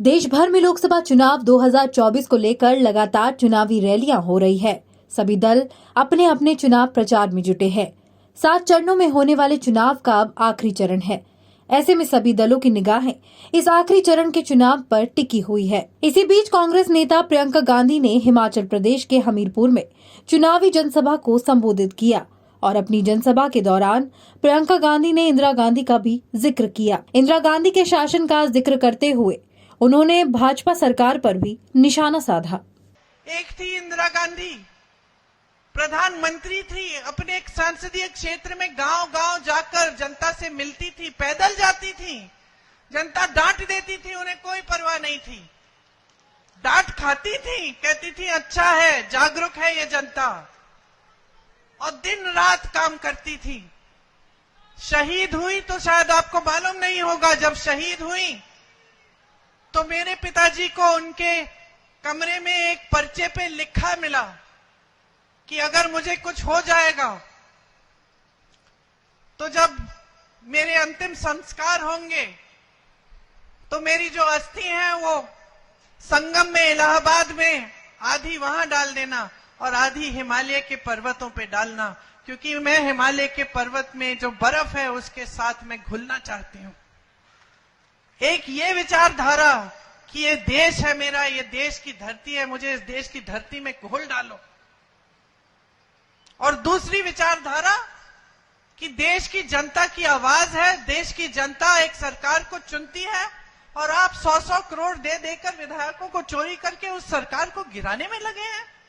देश भर में लोकसभा चुनाव 2024 को लेकर लगातार चुनावी रैलियां हो रही है। सभी दल अपने अपने चुनाव प्रचार में जुटे हैं। 7 चरणों में होने वाले चुनाव का अब आखिरी चरण है। ऐसे में सभी दलों की निगाहें इस आखिरी चरण के चुनाव पर टिकी हुई है। इसी बीच कांग्रेस नेता प्रियंका गांधी ने हिमाचल प्रदेश के हमीरपुर में चुनावी जनसभा को संबोधित किया और अपनी जनसभा के दौरान प्रियंका गांधी ने इंदिरा गांधी का भी जिक्र किया। इंदिरा गांधी के शासन का जिक्र करते हुए उन्होंने भाजपा सरकार पर भी निशाना साधा। एक थी इंदिरा गांधी, प्रधानमंत्री थी, अपने एक संसदीय क्षेत्र में गांव-गांव जाकर जनता से मिलती थी, पैदल जाती थी, जनता डांट देती थी, उन्हें कोई परवाह नहीं थी। डांट खाती थी, कहती थी अच्छा है, जागरूक है ये जनता, और दिन रात काम करती थी। शहीद हुई तो शायद आपको मालूम नहीं होगा, जब शहीद हुई तो मेरे पिताजी को उनके कमरे में एक पर्चे पे लिखा मिला कि अगर मुझे कुछ हो जाएगा तो जब मेरे अंतिम संस्कार होंगे तो मेरी जो अस्थि है वो संगम में इलाहाबाद में आधी वहां डाल देना और आधी हिमालय के पर्वतों पे डालना, क्योंकि मैं हिमालय के पर्वत में जो बर्फ है उसके साथ मैं घुलना चाहती हूं। एक ये विचारधारा कि ये देश है मेरा, ये देश की धरती है, मुझे इस देश की धरती में घोल डालो। और दूसरी विचारधारा कि देश की जनता की आवाज है, देश की जनता एक सरकार को चुनती है और आप 100-100 करोड़ दे देकर विधायकों को चोरी करके उस सरकार को गिराने में लगे हैं।